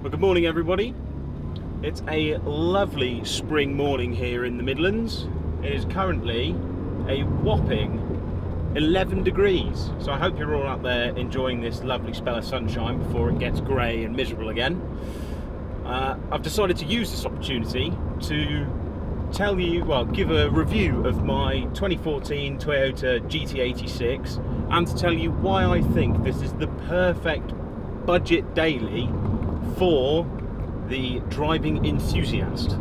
Well, good morning everybody. It's a lovely spring morning here in the Midlands. It is currently a whopping 11 degrees. So I hope you're all out there enjoying this lovely spell of sunshine before it gets grey and miserable again. I've decided to use this opportunity to tell you, well, give a review of my 2014 Toyota GT86 and to tell you why I think this is the perfect budget daily for the driving enthusiast. So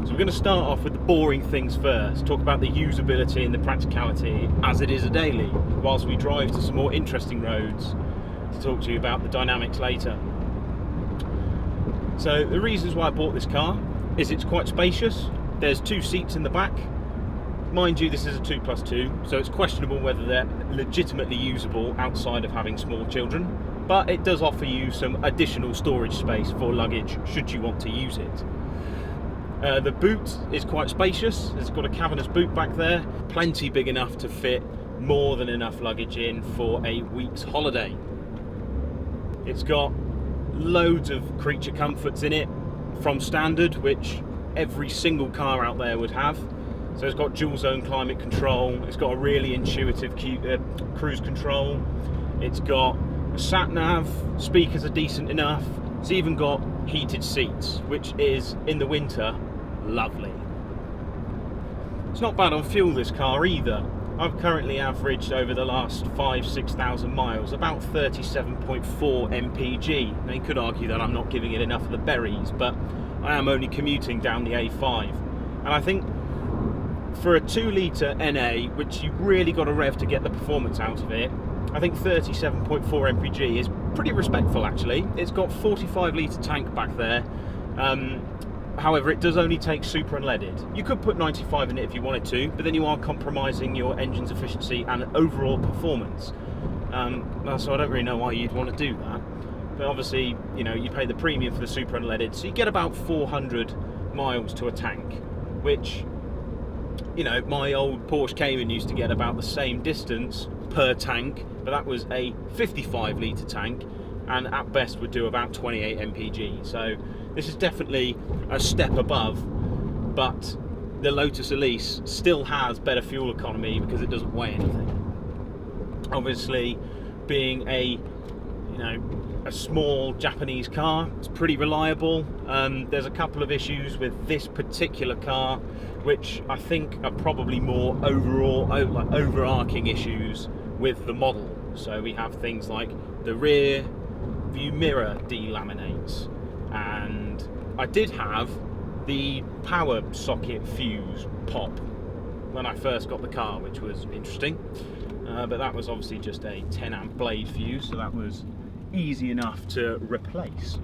we're going to start off with the boring things first, talk about the usability and the practicality as it is a daily, whilst we drive to some more interesting roads to talk to you about the dynamics later. So the reasons why I bought this car is it's quite spacious. There's 2 seats in the back. Mind you, this is a 2+2, so it's questionable whether they're legitimately usable outside of having small children, but it does offer you some additional storage space for luggage should you want to use it. The boot is quite spacious. It's got a cavernous boot back there, plenty big enough to fit more than enough luggage in for a week's holiday. It's got loads of creature comforts in it from standard, which every single car out there would have. So it's got dual zone climate control, it's got a really intuitive cruise control, it's got a sat nav, speakers are decent enough, it's even got heated seats, which is, in the winter, lovely. It's not bad on fuel, this car, either. I've currently averaged over the last 5,000–6,000 miles about 37.4 mpg. Now you could argue that I'm not giving it enough of the berries, but I am only commuting down the A5. And I think for a 2-litre NA, which you really got to rev to get the performance out of it, I think 37.4 mpg is pretty respectful actually. It's got 45-litre tank back there. However, it does only take super unleaded. You could put 95 in it if you wanted to, but then you are compromising your engine's efficiency and overall performance. So I don't really know why you'd want to do that. But obviously, you know, you pay the premium for the super unleaded, so you get about 400 miles to a tank, which, you know, my old Porsche Cayman used to get about the same distance per tank, but that was a 55-litre tank, and at best would do about 28 mpg. So this is definitely a step above, but the Lotus Elise still has better fuel economy because it doesn't weigh anything. Obviously, being a small Japanese car, it's pretty reliable. There's a couple of issues with this particular car, which I think are probably more overall, like overarching issues with the model. So we have things like the rear view mirror delaminates, and I did have the power socket fuse pop when I first got the car, which was interesting, but that was obviously just a 10 amp blade fuse, so that was easy enough to replace.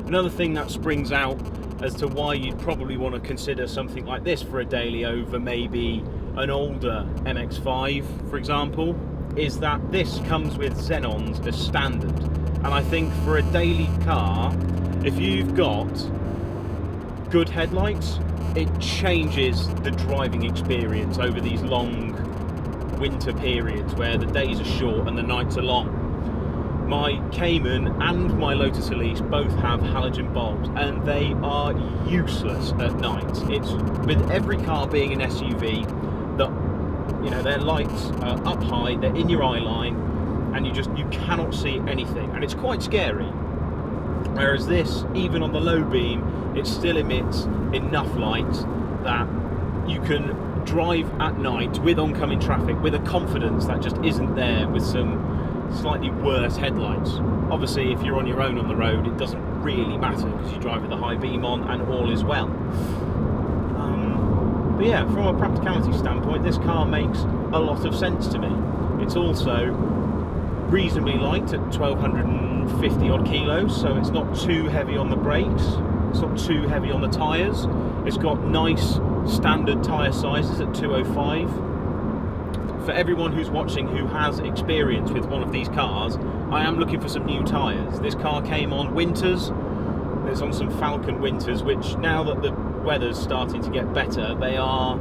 Another thing that springs out as to why you'd probably want to consider something like this for a daily over maybe an older MX-5, for example, is that this comes with xenons as standard. And I think for a daily car, if you've got good headlights, it changes the driving experience over these long winter periods where the days are short and the nights are long. My Cayman and my Lotus Elise both have halogen bulbs, and they are useless at night. It's with every car being an SUV that, you know, their lights are up high, they're in your eye line, and you cannot see anything, and it's quite scary. Whereas this, even on the low beam, it still emits enough light that you can drive at night with oncoming traffic with a confidence that just isn't there with some slightly worse headlights. Obviously, if you're on your own on the road, it doesn't really matter because you drive with the high beam on and all is well. But yeah, from a practicality standpoint, this car makes a lot of sense to me. It's also reasonably light at 1250 odd kilos, so it's not too heavy on the brakes, it's not too heavy on the tyres. It's got nice standard tyre sizes at 205. For everyone who's watching who has experience with one of these cars, I am looking for some new tyres. This car came on winters. It's on some Falcon winters, which now that the weather's starting to get better, they are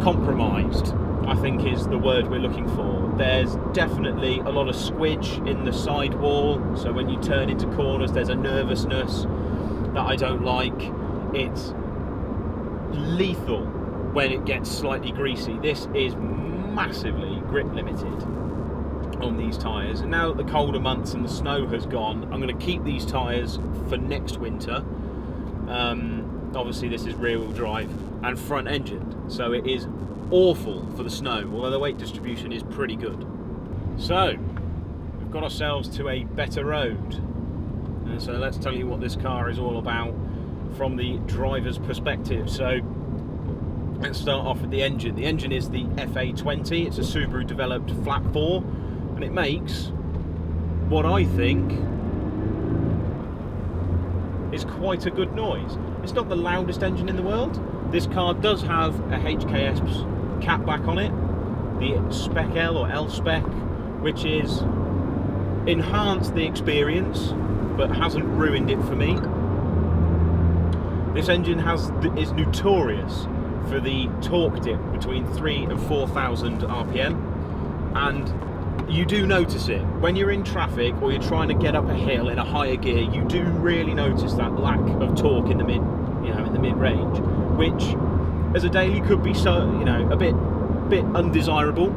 compromised, I think is the word we're looking for. There's definitely a lot of squidge in the sidewall, so when you turn into corners there's a nervousness that I don't like. It's lethal when it gets slightly greasy. This is massively grip limited on these tyres, and now that the colder months and the snow has gone, I'm going to keep these tyres for next winter. Obviously this is rear wheel drive and front engined, so it is awful for the snow, although the weight distribution is pretty good. So we've got ourselves to a better road, and so let's tell you what this car is all about from the driver's perspective. So let's start off with the engine. The engine is the FA20. It's a Subaru developed flat 4, and it makes what I think is quite a good noise. It's not the loudest engine in the world. This car does have a HKS catback on it, the Spec L or L Spec, which is enhanced the experience but hasn't ruined it for me. This engine is notorious for the torque dip between 3,000 and 4,000 RPM, and you do notice it when you're in traffic or you're trying to get up a hill in a higher gear. You do really notice that lack of torque in the mid range, which as a daily could be a bit undesirable.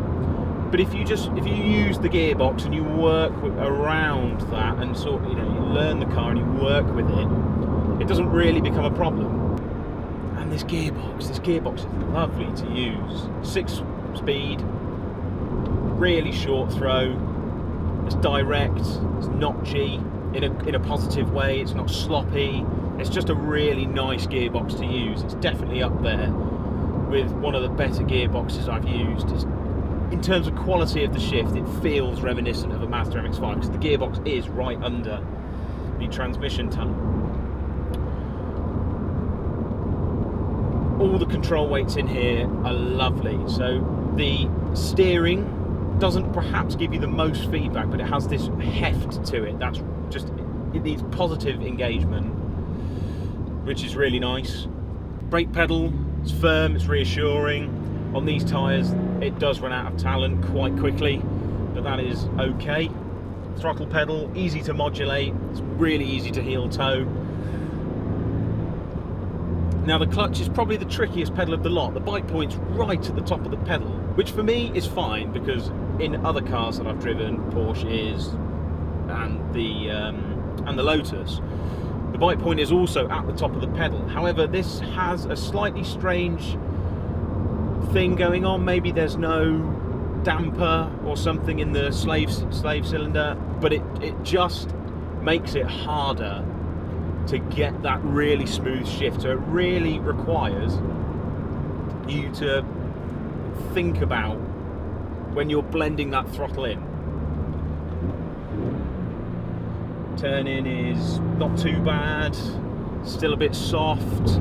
But if you use the gearbox and you work around that and you learn the car and you work with it, it doesn't really become a problem. And this gearbox is lovely to use. 6-speed, really short throw. It's direct, it's notchy in a positive way. It's not sloppy. It's just a really nice gearbox to use. It's definitely up there with one of the better gearboxes I've used. In terms of quality of the shift, it feels reminiscent of a Mazda MX-5 because the gearbox is right under the transmission tunnel. All the control weights in here are lovely. So the steering doesn't perhaps give you the most feedback, but it has this heft to it. It needs positive engagement, which is really nice. Brake pedal, it's firm, it's reassuring. On these tyres, it does run out of talent quite quickly, but that is okay. Throttle pedal, easy to modulate, it's really easy to heel toe. Now the clutch is probably the trickiest pedal of the lot. The bite point's right at the top of the pedal, which for me is fine because in other cars that I've driven, Porsches and the Lotus, the bite point is also at the top of the pedal. However, this has a slightly strange thing going on. Maybe there's no damper or something in the slave cylinder, but it just makes it harder to get that really smooth shift. So it really requires you to think about when you're blending that throttle in. Turn in is not too bad, still a bit soft.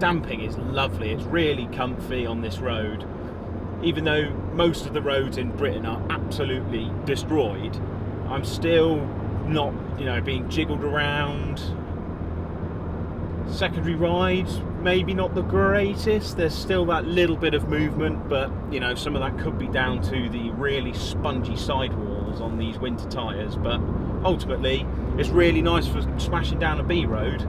Damping is lovely, it's really comfy on this road. Even though most of the roads in Britain are absolutely destroyed, I'm still not, being jiggled around. Secondary rides, maybe not the greatest. There's still that little bit of movement, but you know, some of that could be down to the really spongy sidewalls on these winter tyres. But ultimately, it's really nice for smashing down a B road.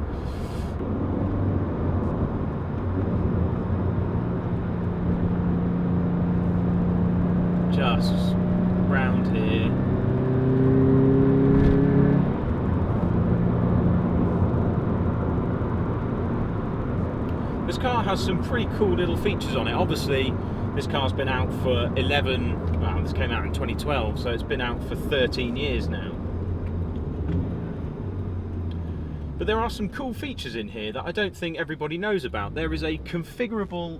Just round here. This car has some pretty cool little features on it. Obviously, this car's been out for 11, well, this came out in 2012, so it's been out for 13 years now. But there are some cool features in here that I don't think everybody knows about. There is a configurable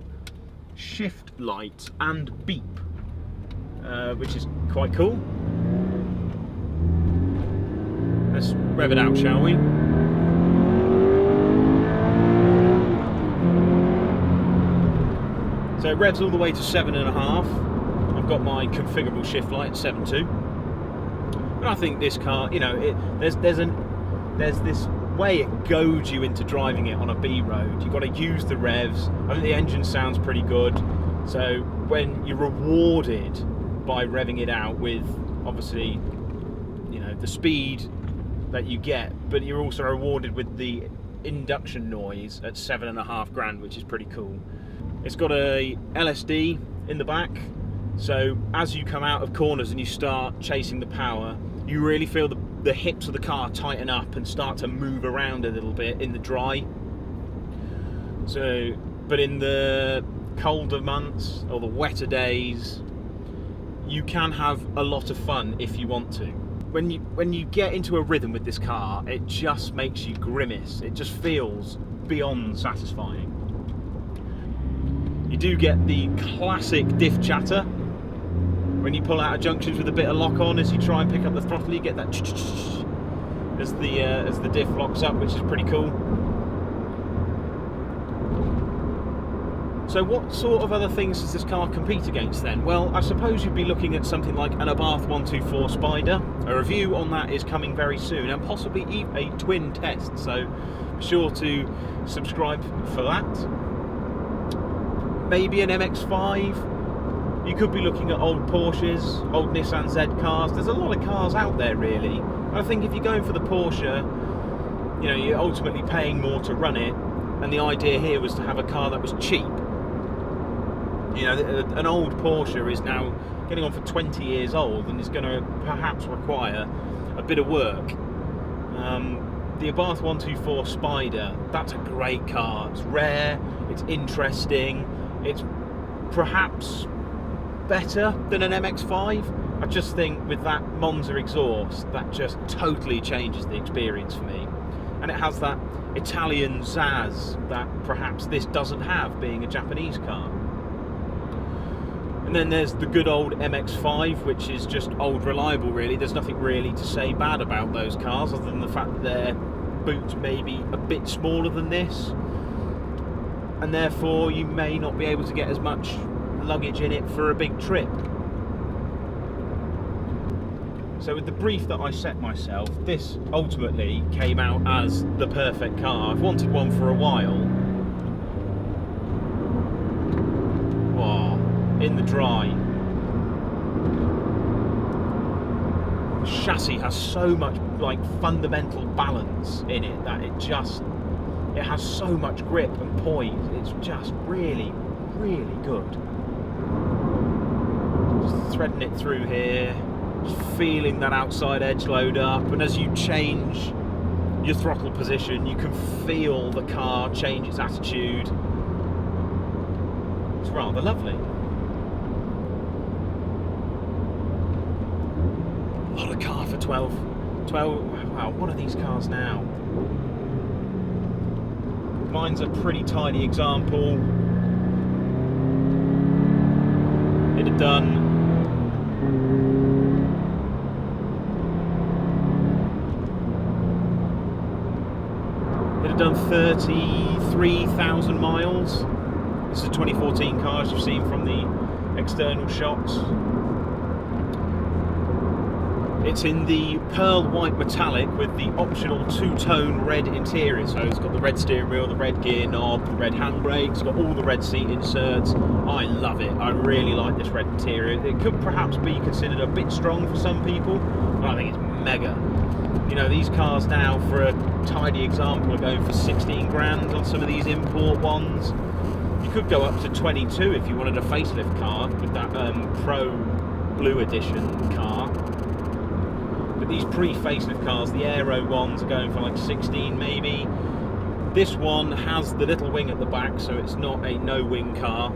shift light and beep, which is quite cool. Let's rev it out, shall we? So it revs all the way to 7.5. I've got my configurable shift light at 7.2. And I think this car, you know, there's this way it goads you into driving it on a B road. You've got to use the revs. I think the engine sounds pretty good. So when you're rewarded by revving it out with, obviously, you know, the speed that you get, but you're also rewarded with the induction noise at 7.5 grand, which is pretty cool. It's got a LSD in the back, so as you come out of corners and you start chasing the power, you really feel the hips of the car tighten up and start to move around a little bit in the dry. So, but in the colder months or the wetter days, you can have a lot of fun if you want to. When you get into a rhythm with this car, it just makes you grimace. It just feels beyond satisfying. You do get the classic diff chatter. When you pull out of junctions with a bit of lock on, as you try and pick up the throttle, you get that as the diff locks up, which is pretty cool. So what sort of other things does this car compete against then? Well, I suppose you'd be looking at something like an Abarth 124 Spider. A review on that is coming very soon, and possibly even a twin test, so be sure to subscribe for that. Maybe an MX-5. You could be looking at old Porsches, old Nissan Z cars. There's a lot of cars out there, really. I think if you're going for the Porsche, you know, you're ultimately paying more to run it, and the idea here was to have a car that was cheap. You know, an old Porsche is now getting on for 20 years old and is going to perhaps require a bit of work. The Abarth 124 Spider, that's a great car. It's rare, it's interesting, it's perhaps better than an MX-5. I just think with that Monza exhaust, that just totally changes the experience for me. And it has that Italian zazz that perhaps this doesn't have, being a Japanese car. And then there's the good old MX-5, which is just old reliable, really. There's nothing really to say bad about those cars, other than the fact that their boot may be a bit smaller than this, and therefore you may not be able to get as much luggage in it for a big trip. So with the brief that I set myself, this ultimately came out as the perfect car. I've wanted one for a while. Wow, in the dry. The chassis has so much like fundamental balance in it that it has so much grip and poise. It's just really, really good. Just threading it through here, just feeling that outside edge load up, and as you change your throttle position, you can feel the car change its attitude. It's rather lovely. What a car for 12, wow, what are these cars now? Mine's a pretty tiny example. It'd have done done 33,000 miles. This is a 2014 car, as you've seen from the external shots. It's in the pearl white metallic with the optional two-tone red interior. So it's got the red steering wheel, the red gear knob, the red handbrake, it's got all the red seat inserts. I love it. I really like this red interior. It could perhaps be considered a bit strong for some people, but I think it's mega. You know, these cars now, for a tidy example, are going for 16 grand on some of these import ones. You could go up to 22 if you wanted a facelift car with that Pro Blue Edition car. But these pre-facelift cars, the Aero ones, are going for like 16 maybe. This one has the little wing at the back, so it's not a no-wing car.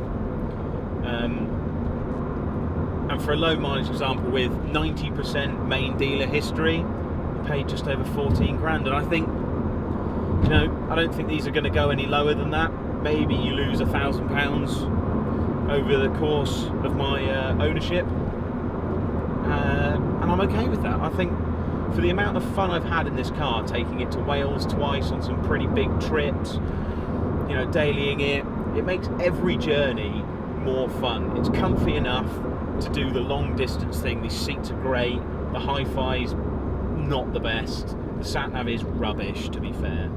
And for a low mileage example with 90% main dealer history, I paid just over 14 grand. And I think, you know, I don't think these are going to go any lower than that. Maybe you lose £1,000 over the course of my ownership. And I'm okay with that. I think for the amount of fun I've had in this car, taking it to Wales twice on some pretty big trips, you know, dailying it, it makes every journey more fun. It's comfy enough to do the long distance thing. These seats are great, the hi-fi's not the best, the sat-nav is rubbish, to be fair.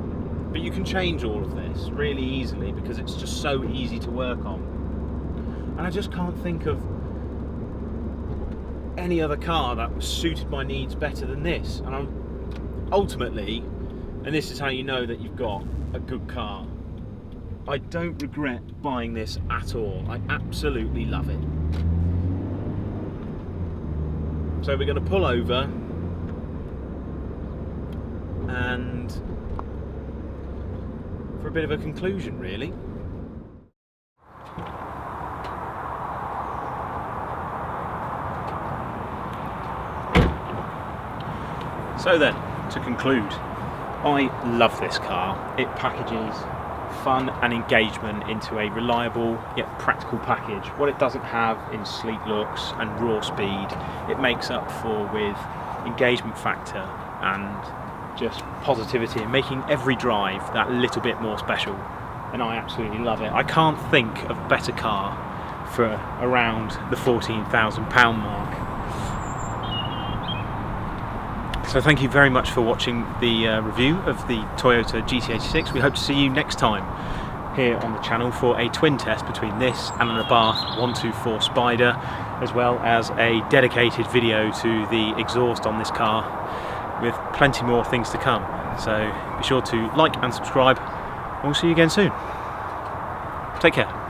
But you can change all of this really easily because it's just so easy to work on. And I just can't think of any other car that suited my needs better than this. And I'm ultimately, and this is how you know that you've got a good car, I don't regret buying this at all. I absolutely love it. So we're going to pull over and for a bit of a conclusion, really. So then, to conclude, I love this car. It packages fun and engagement into a reliable yet practical package. What it doesn't have in sleek looks and raw speed, it makes up for with engagement factor and just positivity and making every drive that little bit more special. And I absolutely love it. I can't think of a better car for around the £14,000 mark. So thank you very much for watching the review of the Toyota GT86. We hope to see you next time here on the channel for a twin test between this and an Abarth 124 Spider, as well as a dedicated video to the exhaust on this car with plenty more things to come. So be sure to like and subscribe, and we'll see you again soon. Take care.